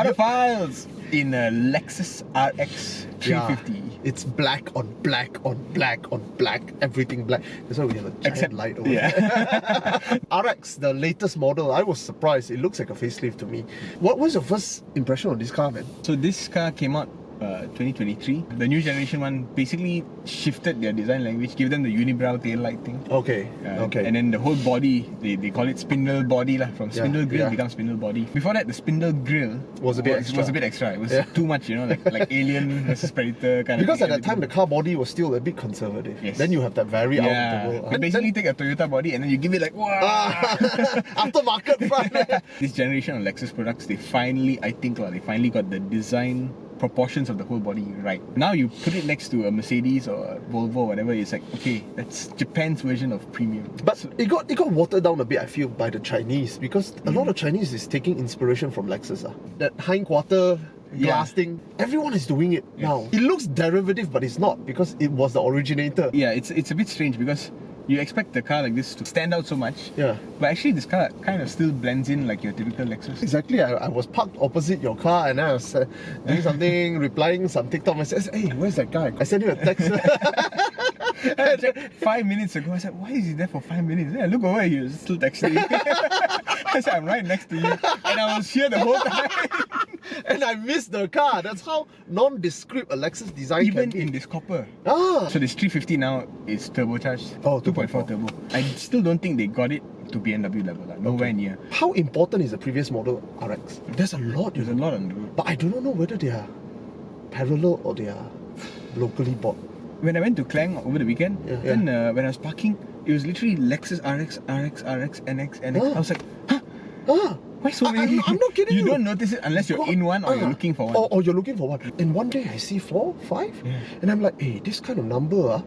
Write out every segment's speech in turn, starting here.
Autophiles in a Lexus RX 350. Yeah, it's black on black on black on black, everything black. That's why we have a giant light over there. RX, the latest model, I was surprised. It looks like a facelift to me. What was your first impression of this car, man? So this car came out 2023. The new generation one basically shifted their design language, give them the unibrow tail light thing. Okay, okay. And then the whole body, they call it spindle body lah. From spindle grill becomes spindle body. Before that, the spindle grill was a bit extra. It was too much, you know, like Alien versus Predator kind because of thing. At that time, the car body was still a bit conservative. Yes. Then you have that very out of the world. You basically take a Toyota body and then you give it like, wow! Aftermarket front. This generation of Lexus products, they finally got the design proportions of the whole body right. Now you put it next to a Mercedes or a Volvo or whatever, it's like, okay, that's Japan's version of premium. But so, it got watered down a bit, I feel, by the Chinese, because a lot of Chinese is taking inspiration from Lexus. That hindquarter glass thing, everyone is doing it now. It looks derivative, but it's not, because it was the originator. Yeah, it's a bit strange because you expect a car like this to stand out so much. Yeah. But actually this car kind of still blends in like your typical Lexus. Exactly. I was parked opposite your car and I was doing something, replying some TikTok messages. Hey, where's that guy? I sent him a text. 5 minutes ago, I said, why is he there for 5 minutes? Then I look over, he was still texting. I said, I'm right next to you. And I was here the whole time. And I missed the car. That's how nondescript a Lexus design even can be. in this copper. Ah. So this 350 now is turbocharged. Oh, 2.4 turbo. I still don't think they got it to BMW level. Like, nowhere near. How important is the previous model RX? There's a lot. There's a lot on the road. But I do not know whether they are parallel or they are locally bought. When I went to Klang over the weekend, then when I was parking, it was literally Lexus RX, NX. I was like, huh? Why so many? I'm not kidding you. You don't notice it unless you're in one or you're looking for one. Or you're looking for one. And one day I see 4, 5, and I'm like, hey, this kind of number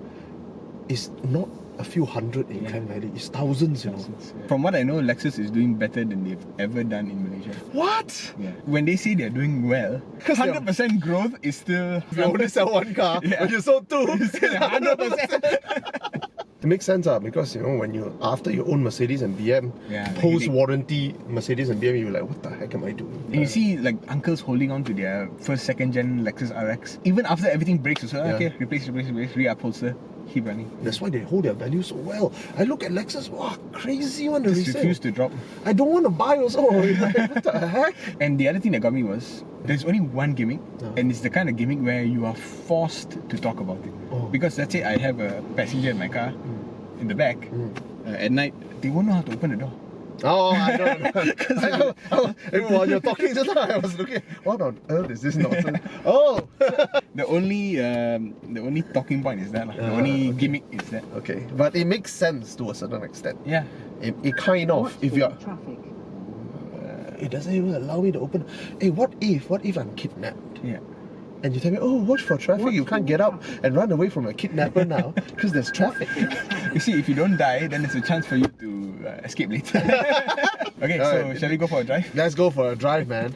is not a few hundred in Klang Valley. It's thousands, you know. From what I know, Lexus is doing better than they've ever done in Malaysia. What? Yeah. When they say they're doing well, 100% growth is still... If you only sell one car, but you sold two. You still 100%. It makes sense, because you know, when you after you own Mercedes and BM, post-warranty Mercedes and BM, you're like, what the heck am I doing? And you see like uncles holding on to their first, second gen Lexus RX. Even after everything breaks, so okay, replace, re-upholster, keep running. That's why they hold their value so well. I look at Lexus, wow, crazy one to resale. Just refuse to drop. I don't want to buy also. Like, what the heck? And the other thing that got me was, there's only one gimmick, and it's the kind of gimmick where you are forced to talk about it. Because let's say I have a passenger in my car, in the back, at night, they won't know how to open the door. Oh, I know. While you're talking just now, I was looking, what on earth is this nonsense? Oh! The only talking point is that. The only gimmick is that. Okay, but it makes sense to a certain extent. Yeah. It kind of, if you're... it doesn't even allow me to open. Hey, what if I'm kidnapped? Yeah. And you tell me, oh, watch for traffic, you can't get out and run away from a kidnapper now because there's traffic. You see, if you don't die, then there's a chance for you to escape later. Okay, so shall we go for a drive? Let's go for a drive, man.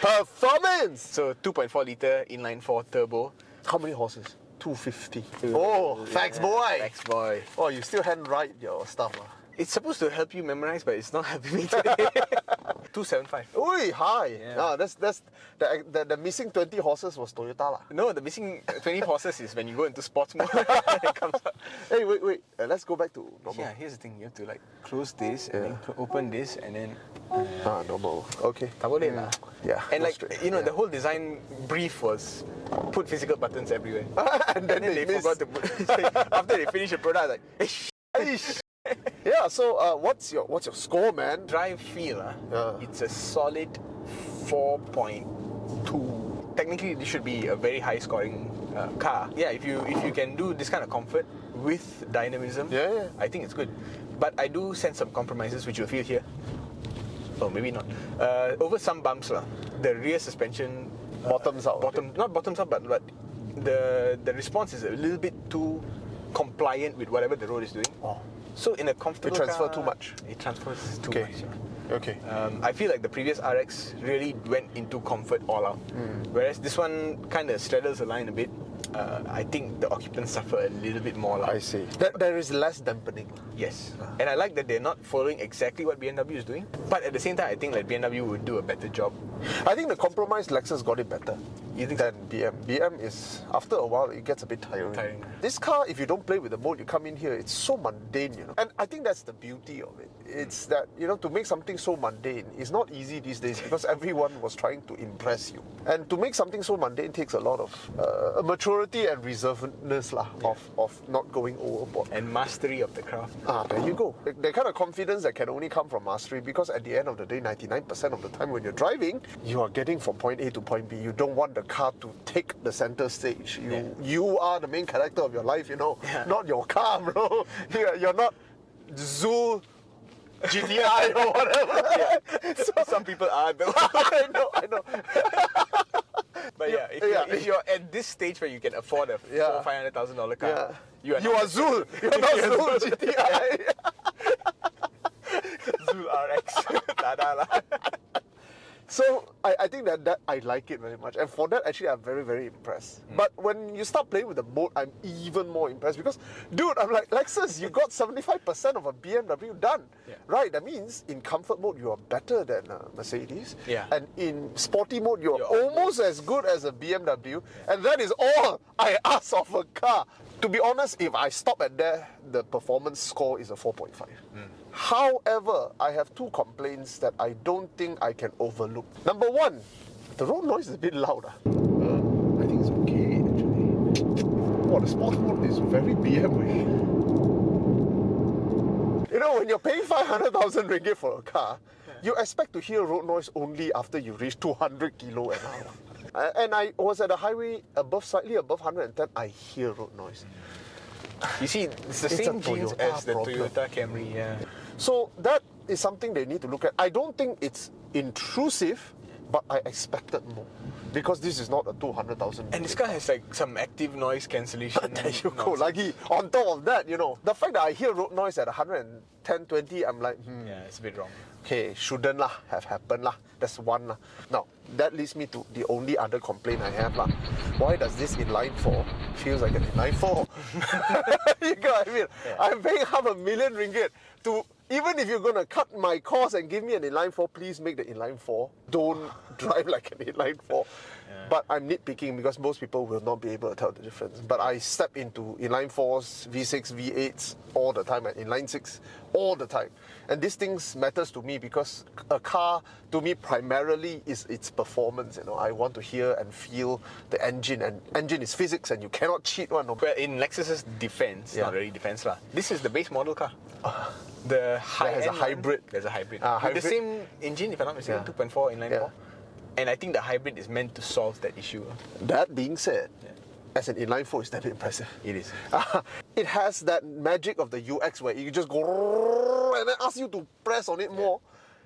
Performance! So 2.4 litre inline 4 turbo. How many horses? 250. Oh, facts boy! Facts boy. Oh, you still handwrite your stuff. It's supposed to help you memorize, but it's not helping me today. 275. Oi, high. Yeah. That's the missing 20 horses was Toyota lah. No, the missing 20 horses is when you go into sports mode. It comes up. Hey, wait. Let's go back to normal. Yeah, here's the thing. You have to like close this and then open this and then... normal. Okay. Tak boleh lah. Yeah. And like, you know, the whole design brief was put physical buttons everywhere. and then they forgot to put... After they finish the product, like, hey, yeah, so what's your score, man? Drive feel, it's a solid 4.2. Technically, this should be a very high scoring car. Yeah, if you can do this kind of comfort with dynamism, I think it's good. But I do sense some compromises, which you'll feel here. Oh, maybe not. Over some bumps, the rear suspension bottoms out. Not bottoms out, but the response is a little bit too compliant with whatever the road is doing. So in a comfortable car, too much. It transfers too much. Okay. I feel like the previous RX really went into comfort all out. Whereas this one kind of straddles the line a bit. I think the occupants suffer a little bit more. I see. There is less dampening. Yes. And I like that they're not following exactly what BMW is doing. But at the same time, I think that BMW would do a better job. I think the compromise Lexus got it better than BM. BM is, after a while, it gets a bit tiring. This car, if you don't play with the mode, you come in here, it's so mundane, you know. And I think that's the beauty of it. It's that, you know, to make something so mundane is not easy these days because everyone was trying to impress you. And to make something so mundane takes a lot of maturity and reservedness of not going overboard. And mastery of the craft. There you go. The kind of confidence that can only come from mastery, because at the end of the day, 99% of the time when you're driving, you are getting from point A to point B. You don't want the car to take the center stage. You are the main character of your life, you know, not your car, bro. You're not Zoo GTI or whatever. So some people are though. I know. But yeah, if you're at this stage where you can afford a $400,000-$500,000 car, you are Zul. You're not Zul GTI. Zul RX. Tada. So I think that I like it very much, and for that actually I'm very, very impressed. But when you start playing with the mode, I'm even more impressed because, dude, I'm like, Lexus, you got 75% of a BMW done, right? That means in comfort mode you are better than Mercedes, and in sporty mode you're almost as good as a BMW, and that is all I ask of a car. To be honest, if I stop at there, the performance score is a 4.5. However, I have two complaints that I don't think I can overlook. Number one, the road noise is a bit loud. I think it's okay, actually. Oh, the sport mode is very BMW. You know, when you're paying 500,000 ringgit for a car, you expect to hear road noise only after you reach 200 kilo an hour. And I was at a highway slightly above 110, I hear road noise. You see, it's the same genes as the Toyota Camry, So that is something they need to look at. I don't think it's intrusive, but I expected more. Because this is not a 200,000. And this car has like some active noise cancellation. There you go, Lagi. On top of that, you know, the fact that I hear road noise at 110, 20, I'm like, yeah, it's a bit wrong. Okay, shouldn't have happened lah. That's one lah. Now, that leads me to the only other complaint I have lah. Why does this inline 4 feels like an inline 4? You get what I mean? I'm paying $500,000 ringgit to, even if you're gonna cut my cost and give me an inline 4, please make the inline 4. Don't drive like an inline 4. But I'm nitpicking because most people will not be able to tell the difference. But I step into inline 4s, V6, V8s all the time, and inline 6 all the time. And these things matters to me because a car, to me, primarily is its performance. You know, I want to hear and feel the engine, and engine is physics, and you cannot cheat one. Well, in Lexus's defense, not really defense lah. This is the base model car. The high-end hybrid. There's a hybrid. Hybrid. With the same engine, if I'm not mistaken, 2.4 inline 4. And I think the hybrid is meant to solve that issue. That being said, as an inline 4, it's damn impressive. It is. It has that magic of the UX where you just go and then ask you to press on it more.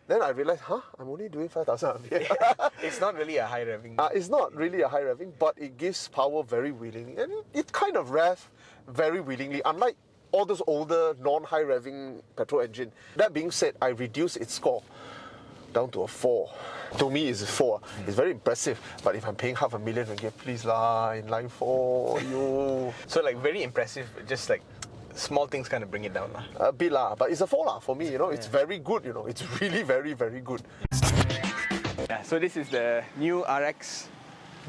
Then I realized, I'm only doing 5,000 RPM. It's not really a high revving. It's not really a high revving, but it gives power very willingly. And it kind of rev very willingly, unlike all those older non-high revving petrol engine. That being said, I reduced its score down to a 4. To me, it's a 4. It's very impressive. But if I'm paying $500,000 ringgit, please lah, inline 4, yo. So like very impressive, just like small things kind of bring it down lah. A bit lah, but it's a 4 lah for me, you know. It's very good, you know. It's really very, very good. Yeah, so this is the new RX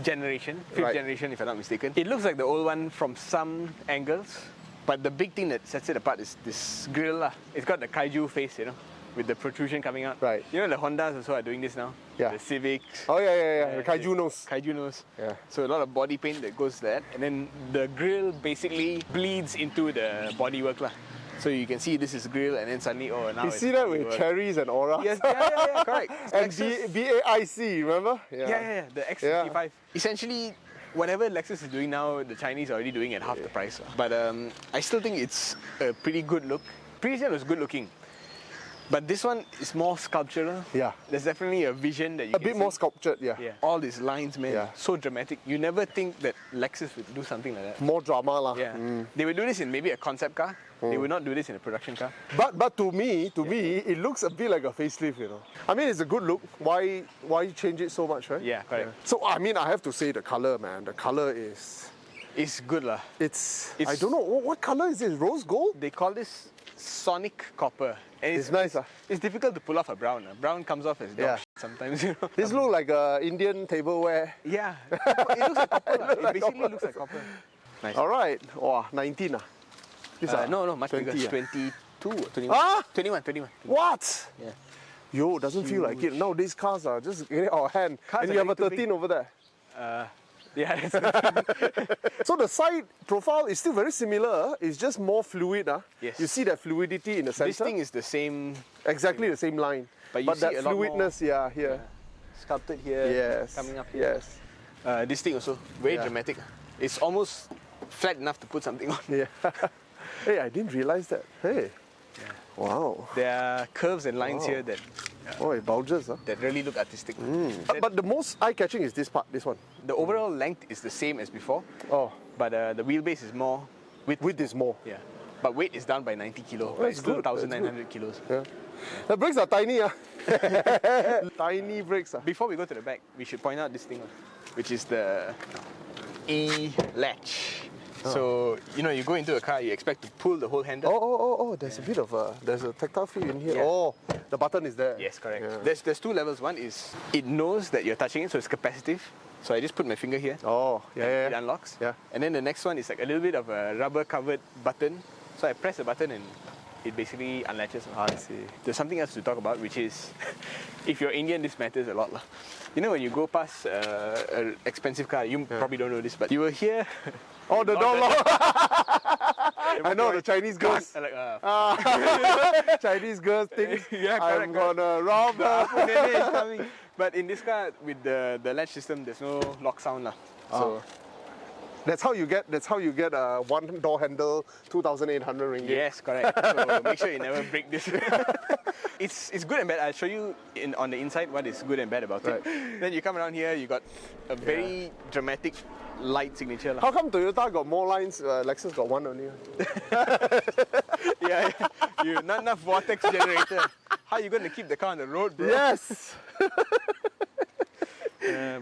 generation, 5th generation if I'm not mistaken. It looks like the old one from some angles, but the big thing that sets it apart is this grille lah. It's got the kaiju face, you know, with the protrusion coming out. Right. You know the Hondas also are doing this now. Yeah. The Civics. Oh yeah. The kaiju nose. Kaiju nose. Yeah. So a lot of body paint that goes there, and then the grille basically bleeds into the bodywork lah. So you can see this is grille, and then suddenly now you see that with cherries and auras. Yes, yeah, correct. And BAIC, remember? Yeah, the X55. Yeah. Essentially, whatever Lexus is doing now, the Chinese are already doing at half the price. But I still think it's a pretty good look. Previous one was good looking. But this one is more sculptural. Yeah. There's definitely a vision that you can see. A bit more sculptured, yeah. All these lines, man, so dramatic. You never think that Lexus would do something like that. More drama lah. Yeah. They would do this in maybe a concept car. They would not do this in a production car. But to me, it looks a bit like a facelift, you know. I mean, it's a good look. Why change it so much, right? Yeah, correct. So, I mean, I have to say the color, man. The color is It's good lah. I don't know, what color is this? Rose gold? They call this Sonic Copper. And It's nice. It's difficult to pull off a brown. Brown comes off as dog shit sometimes, you know. This looks like Indian tableware. Yeah, it looks like copper. It basically copper. looks like copper. Nice. All right. Wow, 19 No, much 20, bigger. 22 or 21. Ah? 21. What? Yeah. Yo, doesn't feel like it. Nowadays cars are just getting out of hand. Cars and are you have a getting too 13 over there. Yeah, that's So the side profile is still very similar. It's just more fluid. Yes. You see that fluidity in the center. This thing is the same. Exactly the same line. But you see that a lot more- fluidness, here. Sculpted here. Yes. Coming up here. Yes. This thing also very dramatic. It's almost flat enough to put something on. Yeah. Hey, I didn't realize that. Hey. Yeah. Wow. There are curves and lines Wow. here that Oh, it bulges. that really look artistic. But the most eye-catching is this part, this one. The overall length is the same as before, Oh, but the wheelbase is more width is more. Yeah, but weight is down by 90 kilo. But it's that's still good, that's 1,900 kilos. Yeah. The brakes are tiny. Tiny brakes. Before we go to the back, we should point out this thing, which is the E-latch. So, you know, you go into a car, you expect to pull the whole handle. Oh, there's a bit of there's a tactile feel in here. Yeah. Oh, the button is there. Yes, correct. Yeah. There's two levels. One is it knows that you're touching it, so it's capacitive. So I just put my finger here. Oh, It yeah. unlocks. Yeah. And then the next one is like a little bit of a rubber-covered button. So I press the button and it basically unlatches. I see. There's something else to talk about, which is, if you're Indian, this matters a lot. You know, when you go past an expensive car, you probably don't know this, but you will hear... Oh, the door lock. I know the Chinese girls. Like, Chinese girls think Yeah, I'm correct. gonna rob the her. Apu Nene is coming. But in this car, with the latch system, there's no lock sound. So That's how you get a one door handle, 2,800 ringgit. yes, correct. So make sure you never break this. It's good and bad. I'll show you on the inside what is good and bad about it. Then you come around here, you got a very dramatic light signature. How come Toyota got more lines? Lexus got one only. Yeah, you not enough vortex generator. How are you going to keep the car on the road, bro? Yes.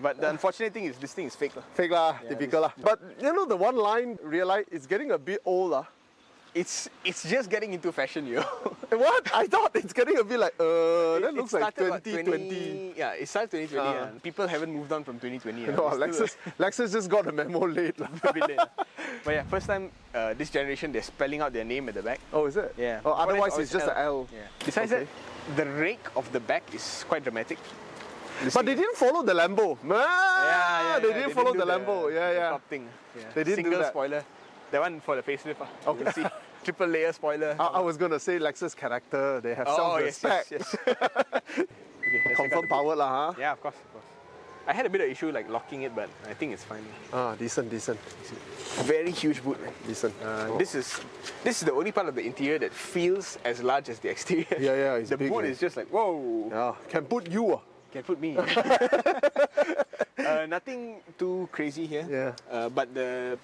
But the unfortunate thing is this thing is fake. Fake lah, typical lah. But you know the one line realize it's getting a bit old lah. It's just getting into fashion, yo. What? I thought it's getting a bit like that It looks like started, what, 2020. Yeah, it started 2020. And people haven't moved on from 2020. No, It's still Lexus just got a memo late lah. a bit late. But yeah, first time this generation they're spelling out their name at the back. Oh, is it? Yeah. Oh, Before otherwise that, it's just an L. Yeah. Besides Okay. that, the rake of the back is quite dramatic. But they didn't follow the Lambo. They didn't follow the do Lambo. the Yeah. top thing. Yeah. They didn't do Single that. spoiler. That one for the facelift. Okay. You can see triple layer spoiler. I was gonna say Lexus character. They have yes. self-respect. Okay, let's check out Confirm the powered lah, huh? Yeah, of course. I had a bit of issue like locking it, but I think it's fine. Decent. Very huge boot, man. Decent. This is the only part of the interior that feels as large as the exterior. Yeah, it's the big, boot man. is just like whoa. Yeah, can put you. Can put me. Nothing too crazy here. Yeah. But the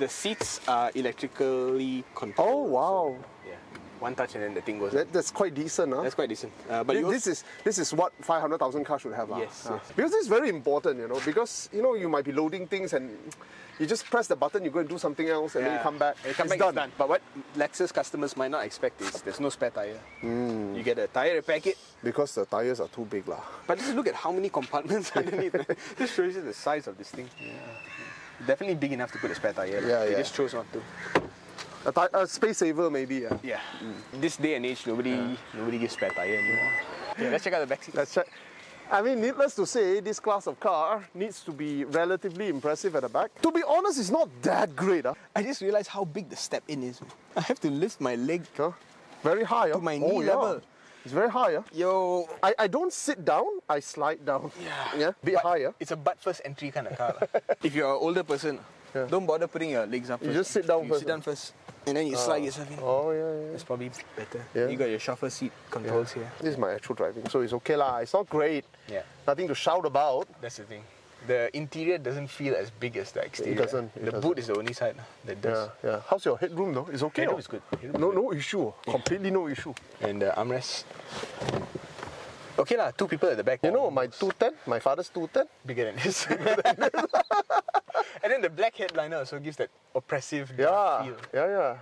seats are electrically controlled. Oh wow. So, yeah. One touch and then the thing goes. That's quite decent, huh? That's quite decent. But you this is what 500,000 cars should have, lah. Yes. Because this is very important, you know. Because you know you might be loading things and you just press the button, you go and do something else, and then you come back. It's It's done. But what Lexus customers might not expect is there's no spare tire. You get a tire repair kit. Because the tires are too big, lah. But just look at how many compartments underneath. This shows you the size of this thing. Definitely big enough to put a spare tire. They just chose not to. A space saver, maybe. Yeah. In this day and age, nobody gives spare tire anymore. Yeah, let's check out the back seat. Let's check. I mean, needless to say, this class of car needs to be relatively impressive at the back. To be honest, it's not that great. I just realized how big the step in is. I have to lift my leg Very high. to my knee level. It's very high. Yo. I don't sit down, I slide down. Yeah. Bit higher. It's a butt first entry kind of car. If you're an older person, don't bother putting your legs up first. You just sit down first. Sit down first. And then you slide yourself in. Oh, yeah. It's probably better. Yeah. You got your chauffeur seat controls here. This is my actual driving, so it's okay lah. It's not great. Yeah. Nothing to shout about. That's the thing. The interior doesn't feel as big as the exterior. It doesn't. The boot is the only side that does. Yeah. How's your headroom though? It's okay. Headroom is good. No issue. Completely no issue. And the armrest. Okay lah, 2 people at the back. You know, my 210, my father's 210. Bigger than this. And then the black headliner also gives that oppressive feel. Yeah.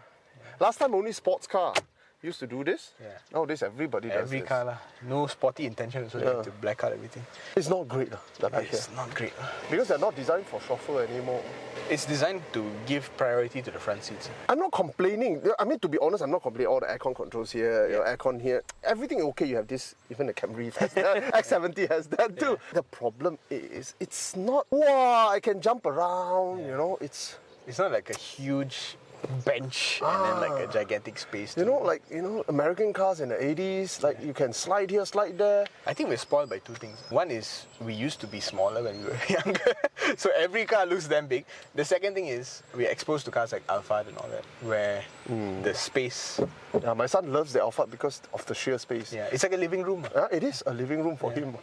Last time only sports car used to do this. Yeah. Nowadays everybody does Every this. car lah. No sporty intention, so they have to black out everything. It's not great, the back here. It's not great. Because they're not designed for chauffeur anymore. It's designed to give priority to the front seats. I'm not complaining. I mean, to be honest, I'm not complaining. All the aircon controls here, your aircon here, everything okay. You have this, even the Camry has that, X70 has that too. The problem is, it's not, wow, I can jump around, you know, it's not like a huge bench and then like a gigantic space. You know, like, American cars in the 80s, like you can slide here, slide there. I think we're spoiled by 2 things. One is we used to be smaller when we were younger, so every car looks damn big. The second thing is we're exposed to cars like Alphard and all that, where the space. Yeah, my son loves the Alphard because of the sheer space. Yeah, it's like a living room. It is a living room for him.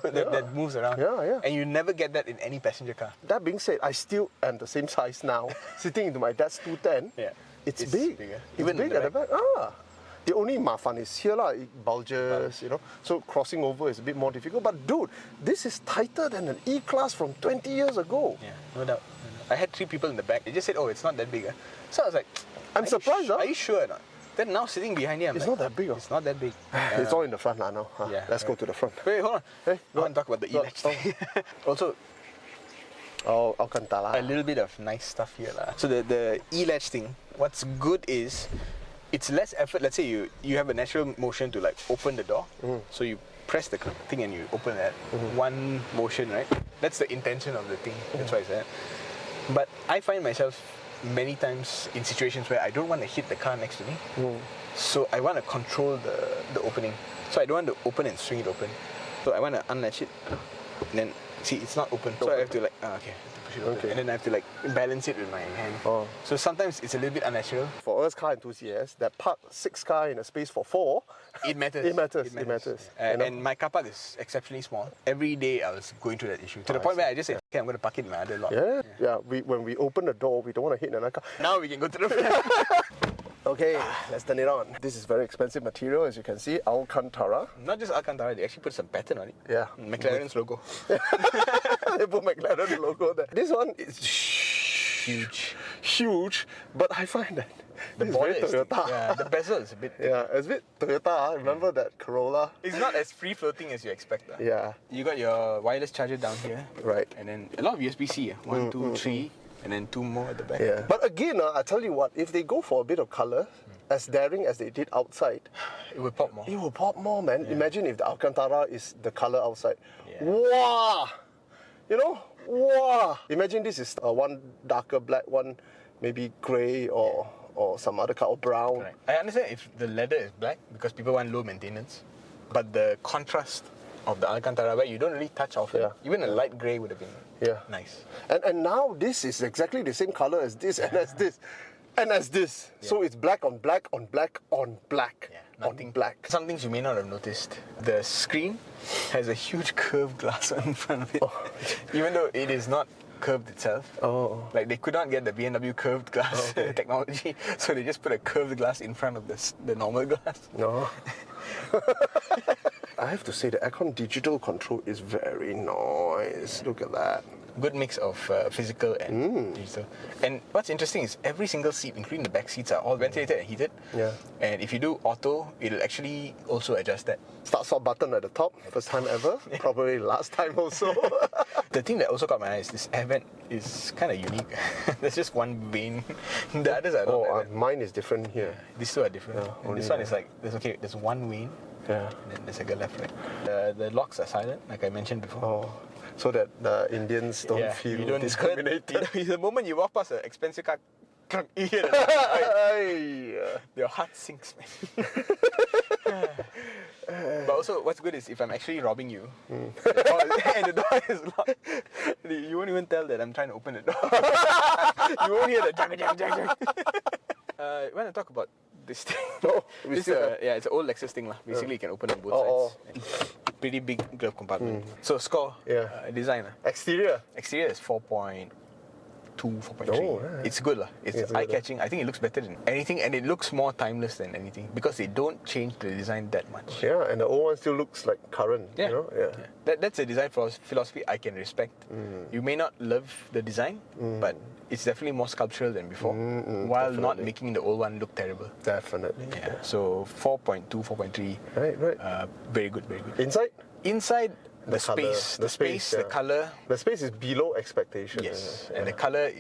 that moves around. Yeah. And you never get that in any passenger car. That being said, I still am the same size now, sitting into my dad's 210. Yeah. It's big. Bigger. It's Even big at the back. The only mafan is here, it bulges, so crossing over is a bit more difficult. But dude, this is tighter than an E-Class from 20 years ago. Yeah, no doubt. I had 3 people in the back. They just said, oh, it's not that big. So I was like, I'm surprised. Are you sure or not? Then now sitting behind here, it's not that big. It's not that big. It's all in the front now. Let's go to the front. Wait, hold on. Hey, I want to talk about the e-latch thing. Also, Alcantara. a little bit of nice stuff here. So the e-latch thing, what's good is it's less effort. Let's say you have a natural motion to like open the door. So you press the thing and you open that. One motion, right? That's the intention of the thing. That's why it's that. But I find myself many times in situations where I don't want to hit the car next to me. So I want to control the opening. So I don't want to open and swing it open. So I want to unlatch it and then see it's not open. So I have to like, okay, push it open. And then I have to like balance it with my hand. So sometimes it's a little bit unnatural. For us car enthusiasts that park 6 cars in a space for 4, it matters. It matters. And my car park is exceptionally small. Every day I was going through that issue. To the point where I just said, okay, I'm going to park it in my other lot. Yeah. When we open the door, we don't want to hit another car. Now we can go to the front. Okay, let's turn it on. This is very expensive material, as you can see, Alcantara. Not just Alcantara, they actually put some pattern on it. Yeah. McLaren's logo. They put McLaren logo there. This one is huge, but I find that the it's very Toyota. Yeah, the bezel is a bit. Yeah, it's a bit Toyota. Remember that Corolla? It's not as free floating as you expect. Yeah. You got your wireless charger down here. Right. And then a lot of USB-C. 1, 2, 3. And then 2 more at the back. Yeah. But again, I tell you what, if they go for a bit of color, as daring as they did outside, it will pop more. It will pop more, man. Yeah. Imagine if the Alcantara is the color outside. Yeah. Wow! Wow! Imagine this is one darker black, one maybe grey or some other color, or brown. Right. I understand if the leather is black because people want low maintenance, but the contrast of the Alcantara, where you don't really touch often, even a light grey would have been nice. And now this is exactly the same color as this and as this. And as this. Yeah. So it's black on black on black on black. Yeah, on black. Some things you may not have noticed. The screen has a huge curved glass in front of it. Even though it is not curved itself. Like they could not get the BMW curved glass technology, so they just put a curved glass in front of the normal glass. No. I have to say the aircon digital control is very nice. Look at that. Good mix of physical and digital. And what's interesting is every single seat, including the back seats, are all ventilated and heated. Yeah. And if you do auto, it'll actually also adjust that. Start button at the top, first time ever. Probably last time also. The thing that also caught my eye is this air vent is kind of unique. There's just one vane. The others are not. Mine is different here. These two are different. And this one is like, there's one vane. Yeah. And then there's like a left, right. The locks are silent, like I mentioned before. So that the Indians don't feel discriminated. The moment you walk past an expensive car, you hear your heart sinks, man. But also, what's good is if I'm actually robbing you, and the door is locked, you won't even tell that I'm trying to open the door. You won't hear the jang, jang, jang, jang. I want to talk about this thing. It's an old Lexus thing. Basically, you can open on both sides. Pretty big glove compartment. So score, design. Exterior is 4.8. 4.3. Oh, yeah. It's good lah. It's eye-catching. I think it looks better than anything, and it looks more timeless than anything because they don't change the design that much. Yeah, and the old one still looks like current. Yeah. You know? Yeah. That's a design philosophy I can respect. You may not love the design, but it's definitely more sculptural than before, while not making the old one look terrible. Definitely. Yeah. So 4.2, 4.3. Right. Very good, very good. Inside, the space, yeah. the color. The space is below expectation. Yes, and the color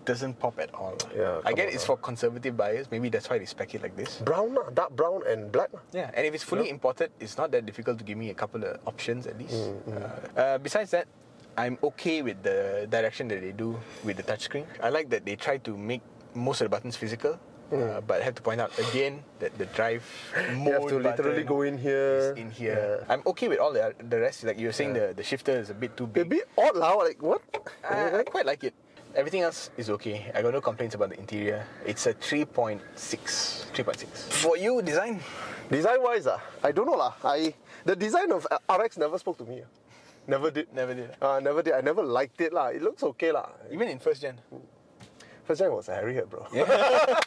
doesn't pop at all. Yeah, I get it's for conservative buyers. Maybe that's why they spec it like this. Brown, dark brown and black. Yeah, and if it's fully imported, it's not that difficult to give me a couple of options at least. Besides that, I'm okay with the direction that they do with the touchscreen. I like that they try to make most of the buttons physical. But I have to point out again that the drive mode You have to literally go in here. in here. Yeah. I'm okay with all the rest. Like you were saying, the shifter is a bit too big. A bit odd now. Like what? I quite like it. Everything else is okay. I got no complaints about the interior. It's a 3.6. For you, design? Design-wise, I don't know lah. The design of RX never spoke to me. Never did. Never did. Never did. I never liked it lah. It looks okay lah. Even in first gen. First gen was a Harrier, bro. Yeah.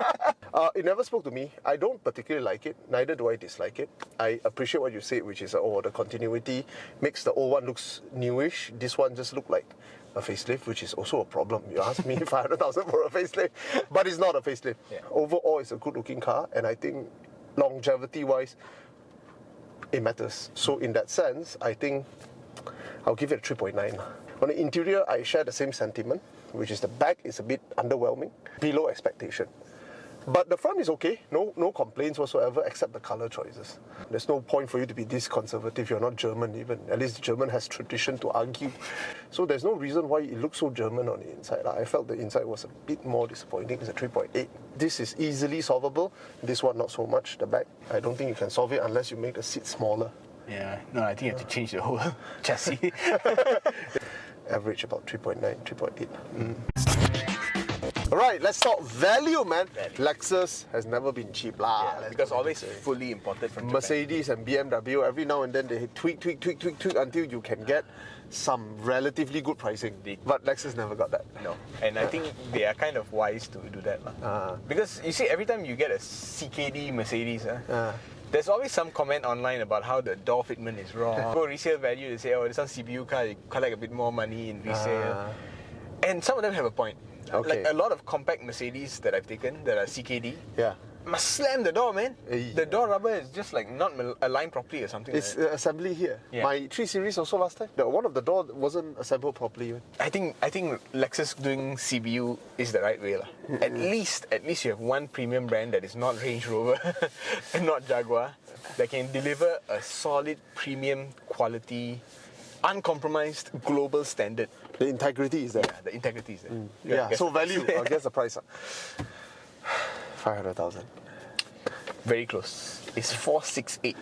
It never spoke to me. I don't particularly like it. Neither do I dislike it. I appreciate what you said, which is the continuity makes the old one looks newish. This one just looked like a facelift, which is also a problem. You ask me 500,000 for a facelift, but it's not a facelift. Yeah. Overall, it's a good-looking car, and I think longevity-wise, it matters. So in that sense, I think I'll give it a 3.9. On the interior, I share the same sentiment, which is the back is a bit underwhelming, below expectation. But the front is okay, no complaints whatsoever except the color choices. There's no point for you to be this conservative, you're not German even. At least German has tradition to argue. So there's no reason why it looks so German on the inside. I felt the inside was a bit more disappointing. It's a 3.8. This is easily solvable, this one not so much. The back, I don't think you can solve it unless you make the seat smaller. Yeah, no, I think you have to change the whole chassis. Average about 3.9, 3.8. Alright, let's talk value, man. Lexus has never been cheap lah. Yeah, because always fully imported from Mercedes and BMW, every now and then they tweak until you can get some relatively good pricing. But Lexus never got that. No, and I think they are kind of wise to do that. Because you see, every time you get a CKD Mercedes, there's always some comment online about how the door fitment is wrong. Go resale value, they say, oh, there's some CPU car, you collect a bit more money in resale. And some of them have a point. Okay. Like a lot of compact Mercedes that I've taken that are CKD, must slam the door, man. The door rubber is just like not aligned properly or something. It's assembly here. Yeah. My 3 Series also last time, one of the door wasn't assembled properly. I think Lexus doing CBU is the right way. At least you have one premium brand that is not Range Rover and not Jaguar that can deliver a solid premium quality, uncompromised global standard. The integrity is there. Yeah, the integrity is there. Yeah, so value, I guess the price. 500,000. Very close. It's 468.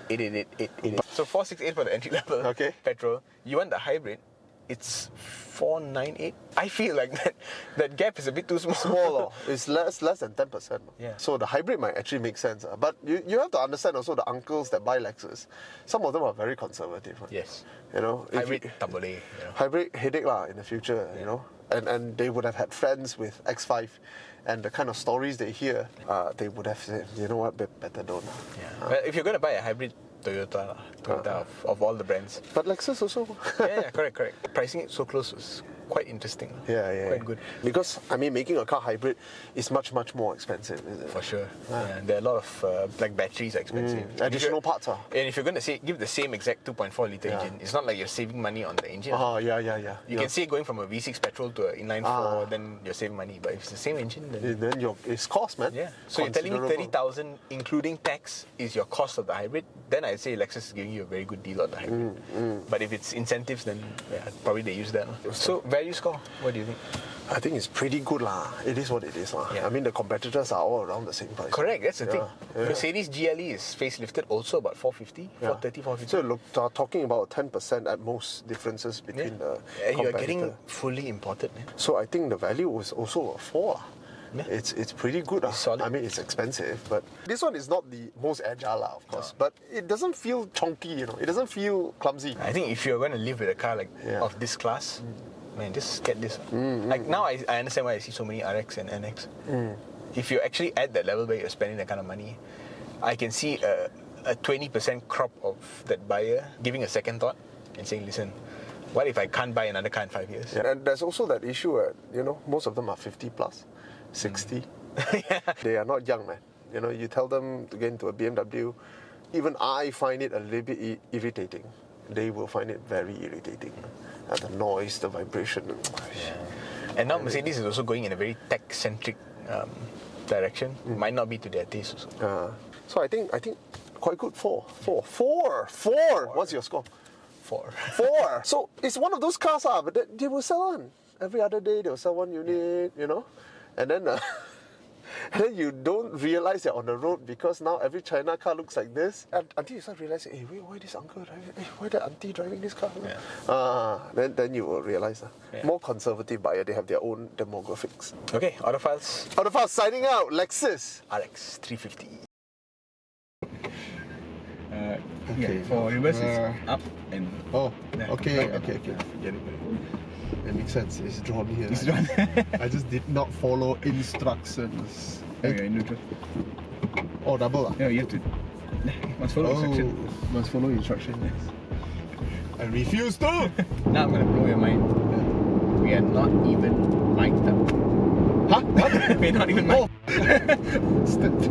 888. So 468 for the entry level petrol. You want the hybrid, it's 498. I feel like that gap is a bit too small. Smaller. It's less than 10%. Yeah. So the hybrid might actually make sense. But you have to understand also the uncles that buy Lexus. Some of them are very conservative. Yes. You know, hybrid double A. Hybrid headache lah in the future. You know, and they would have had friends with X5, and the kind of stories they hear, they would have said, you know what, better don't. But if you're going to buy a hybrid Toyota of all the brands. But Lexus also. yeah, correct. Pricing it so close was quite interesting. Yeah. Quite good. Because, I mean, making a car hybrid is much more expensive, isn't it? For sure. Yeah, there are a lot of, like, batteries are expensive. Additional parts. And if you're going to give the same exact 2.4 litre engine, it's not like you're saving money on the engine. Yeah. You can say going from a V6 petrol to an inline 4, then you're saving money. But if it's the same engine, then it's cost, man. Yeah. So you're telling me 30,000, including tax, is your cost of the hybrid, then I'd say Lexus is giving you a very good deal on the hybrid. But if it's incentives, then probably they use that. So value score, what do you think? I think it's pretty good lah. It is what it is lah. I mean, the competitors are all around the same price. Correct, that's the thing. Mercedes GLE is facelifted also about 450, 430, 450. So look, talking about 10% at most differences between the and you're getting fully imported. So I think the value was also a 4. It's pretty good. Solid. I mean, it's expensive, but this one is not the most agile, of course. But it doesn't feel chunky, you know. It doesn't feel clumsy. I think if you're going to live with a car like of this class, man, just get this. Like now, I understand why I see so many RX and NX. If you're actually at that level where you're spending that kind of money, I can see a 20% crop of that buyer giving a second thought and saying, listen, what if I can't buy another car in 5 years? Yeah. And there's also that issue, most of them are 50 plus, 60. Yeah. They are not young, man. You tell them to get into a BMW, even I find it a little bit irritating. They will find it very irritating. The noise, the vibration. Yeah. And now Mercedes is also going in a very tech-centric direction. Might not be to their taste also. So I think quite good. Four. What's your score? 4. 4. So it's one of those cars, but they will sell one. Every other day they will sell one unit, and then and then you don't realize they're on the road because now every China car looks like this. And until you start realizing, hey, wait, why this uncle driving? Hey, why that auntie driving this car? Yeah. Then you will realize. More conservative buyer, they have their own demographics. Okay, Autophiles. Autophiles signing out. Lexus RX 350. Yeah, for reverse it's up and... Oh, yeah, okay. Forget it. That makes sense. It's drawn here. It's drawn. I just did not follow instructions. Oh, you're in neutral. Oh, double. No, you have to... Must follow instruction. Must follow instruction. I refuse to! Now I'm going to blow your mind. We are not even mic'd up. Huh? What? We're not even mic'd. Stupid.